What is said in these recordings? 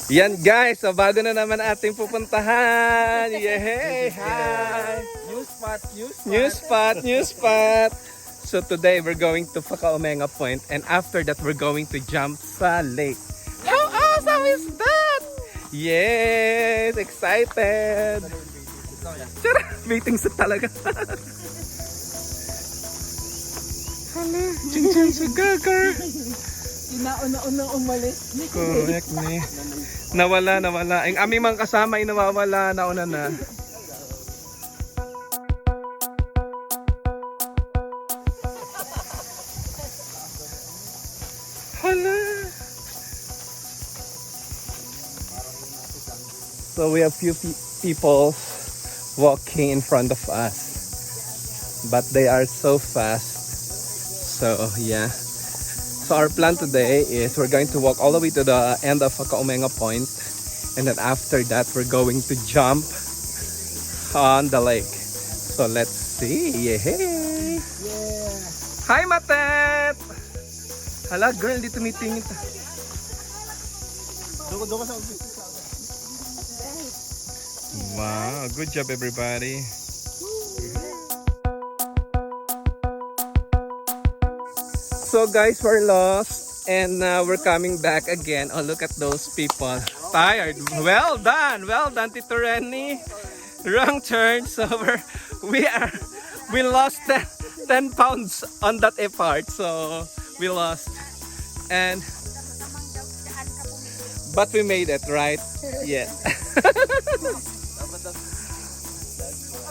Yan guys, so bago na naman ating pupuntahan. Yay! Hi! New spot. So today we're going to Fakaumenga Point and after that we're going to jump sa lake. How awesome is that? Yes! Excited! Tara, waiting sa talaga. Hala, ching-ching sa gagar. Inauna-unang umalis. Correct ni. Nawala. Ang aming mga kasama ay nawawala. Nauna na. Hala. So we have few people walking in front of us. But they are so fast. So yeah. So our plan today is we're going to walk all the way to the end of Fakaumenga Point and then after that we're going to jump on the lake. So let's see. Yay! Yeah. Hi Matet! Hala girl, di tumitingin ta. Doon ka sa Wow, good job everybody. So guys, we're lost and we're coming back again. Oh, look at those people. Tired. Well done, Tito Renny. Wrong turn. So we lost 10 pounds on that effort. So we lost. But we made it, right? Yes.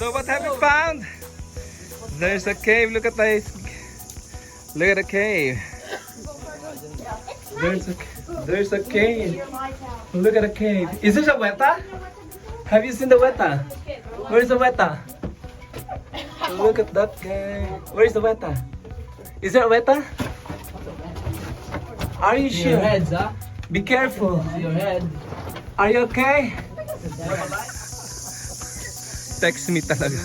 So what have you found? There's a cave. Look at this. Look at the cave. There's a cave. Look at the cave. Is this a weta? Have you seen the weta? Where's the weta? Look at that guy. Where's the weta? Is there a weta? Are you sure? Your heads, huh? Be careful. Your head. Are you okay? Text me talaga.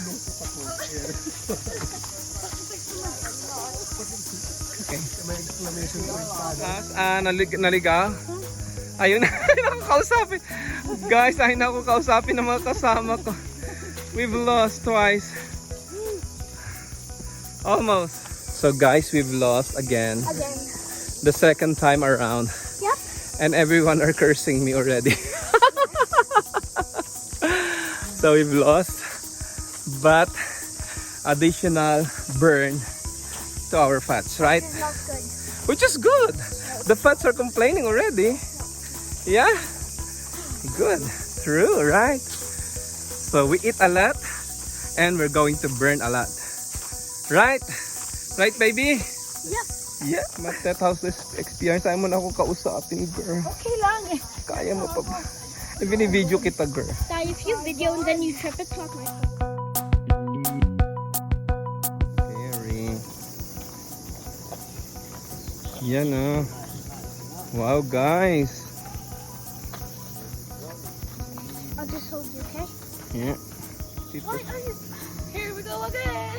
Naligaw? Ayun na, nakakausapin. Guys, ayun na ako kausapin ng mga kasama ko. We've lost twice. Almost. So guys, we've lost again. The second time around. Yep. And everyone are cursing me already. So we've lost. But additional burn to our fats, right? It's not good. Which is good. The fats are complaining already. Yeah? Good. True, right? So we eat a lot and we're going to burn a lot. Right? Right, baby? Yep. Yeah. Matet, how's this experience? Ayaw mo na ako kausapin, girl. Okay lang eh. Kaya mo pa ba? Ibinibideo kita, girl. Dad, if you video and then you trip, it's not my fault. Yan ah. Wow guys. I'll just hold you, okay? Yeah. What are you? Here we go again.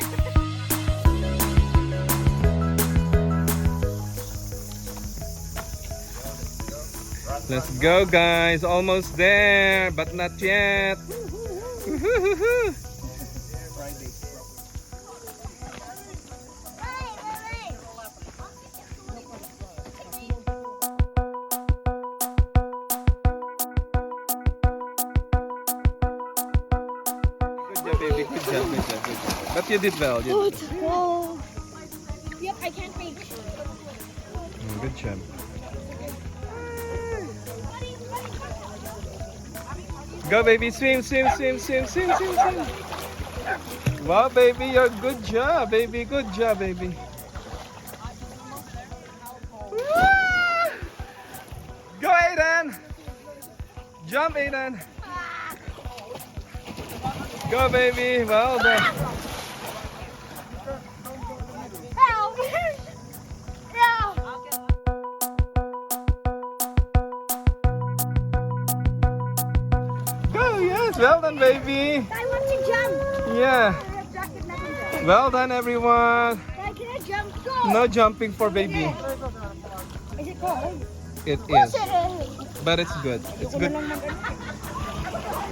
Let's go guys. Almost there, but not yet. Woohoo. Baby, good job. But you did well. Whoa. Yep, I can't reach. Good job. Go, baby, swim. Wow, baby, you're good job, baby. Good job, baby. Go, Aiden. Jump, Aiden. Go, baby. Well done. Help! Help! Go, yes. Well done, baby. I want to jump. Yeah. Well done, everyone. Dad, can I jump? Go! No jumping for baby. Is it cold? It Yes, is. it is. but it's good. It's good.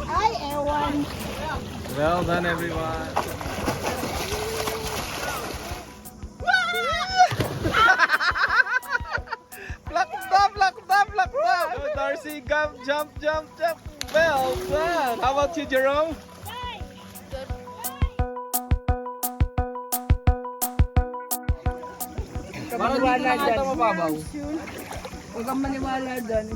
Ay, ewan. Well done, everyone. Lakda. Oh, Darcy, jump. Well done. How about you, Jerome? Maniwala dyan. Huwag kang maniwala dyan.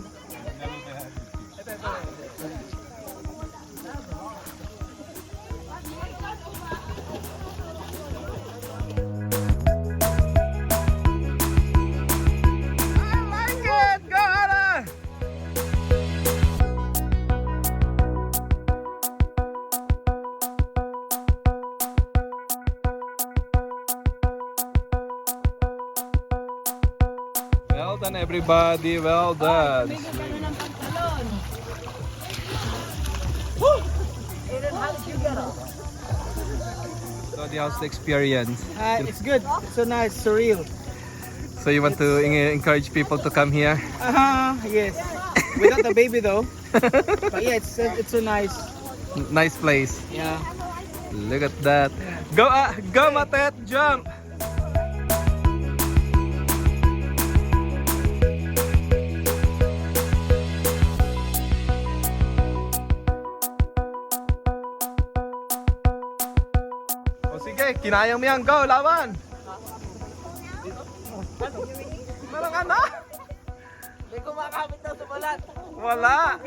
I like it. Go, Hannah. Well done, everybody. Well done. So, how's the experience? It's good. It's so nice, surreal. So, you want to encourage people to come here? Yes. Without the baby though. But yeah, it's so nice. Nice place. Yeah. Look at that. Go, Matet, jump. O sige, kinaya mo yan. Go, laban. Meron ka na? May kumakapit na sa balat. Wala.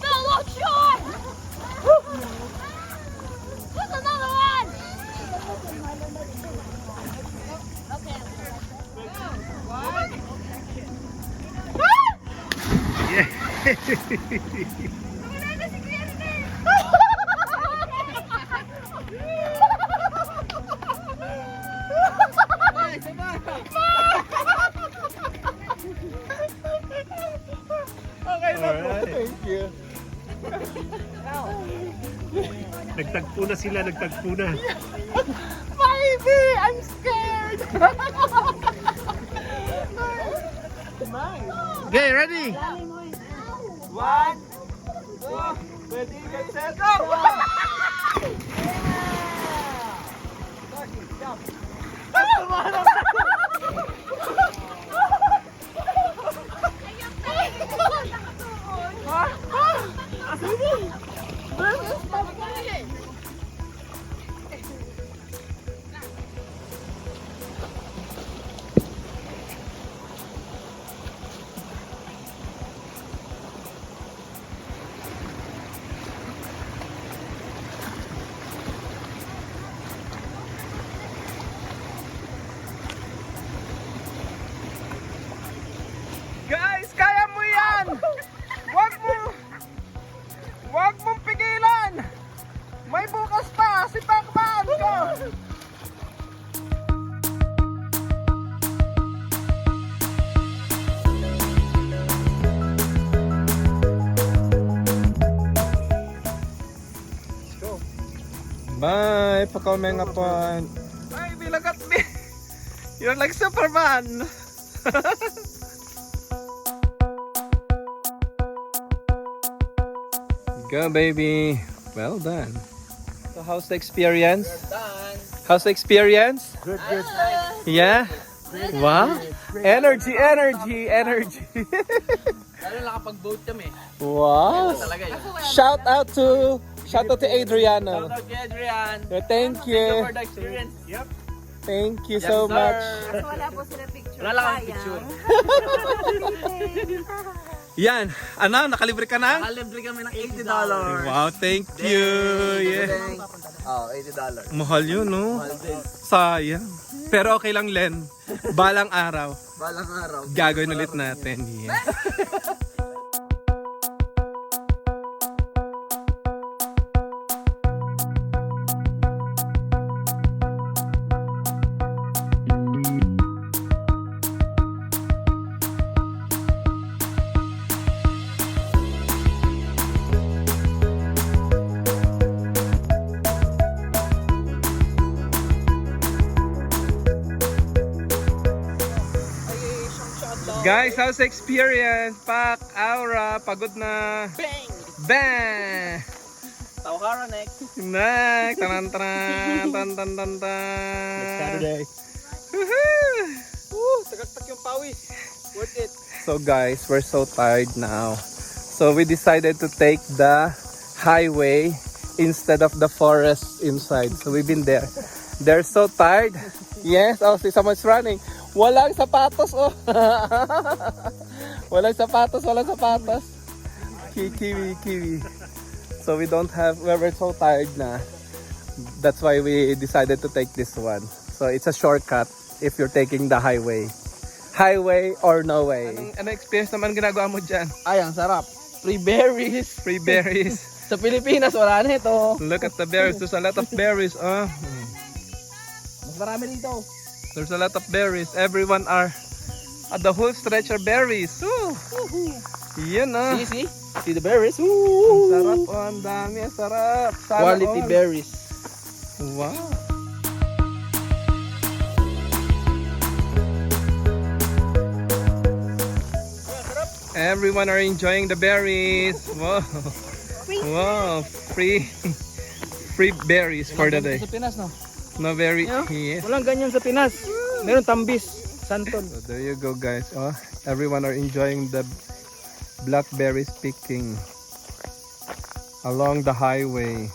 No, look, Sean! There's another one! Alright. Thank you. Nagtagpo na sila, nagtagpo na. Baby, I'm scared. Okay, ready? 1, 2, ready, get set, go! Guys, kaya mo yan! Wag mong pigilan! May bukas pa! Sipakpan ko! Bye! Pakomeng upon! Ay, bilagat me! You're like Superman! Go, baby. Well done. So, how's the experience? How's the experience? Good. Yeah? Wow. Energy. Lalo nakapag-boat kami. Wow. Shout out to Adriano. Shout out kay Adrian. Thank you. For the experience. Yep. Thank you so much. Wala po sila picture. Wala lang ang picture. Yan. Ano? Nakalibre ka na? Nakalibre kami ng $80. Wow, thank you. Yeah. Oh, $80. Mahal yun, no? Sayang. Pero okay lang, Len. Balang araw. Balang araw. Gagawin ulit natin. Yeah. Guys, how's the experience? Pak, Aura, pagod na. Bang! Bang! Tawhara next. Next! Tanan, tanan, tan, tan, tan, tan. Saturday. Woohoo! Woo! Tagaktak yung pawis. Worth it. So guys, we're so tired now. So we decided to take the highway instead of the forest inside. So we've been there. They're so tired. Yes, oh, see someone's running. Walang sapatos, oh. Walang sapatos, walang sapatos. Kiwi. So we don't have, we're so tired na. That's why we decided to take this one. So it's a shortcut if you're taking the highway. Highway or no way. Anong experience naman ginagawa mo dyan? Ay, ang sarap. Free berries. Free berries. Sa Pilipinas, wala na ito. Look at the berries. There's a lot of berries. Oh. Mas marami dito. There's a lot of berries. Everyone are at the whole stretch are berries. Woo. Yan ah. See? See the berries? Ang Woo! sarap. Oh, ang dami. Ang sarap. Sana Quality all. berries. Wow. Everyone are enjoying the berries. Wow. Wow. Free berries for the day. Sa Pinas, no? No berry. Yeah. Yes. Walang ganyan sa Pinas. Meron tambis. Santol. So there you go guys. Oh, everyone are enjoying the blackberries picking along the highway.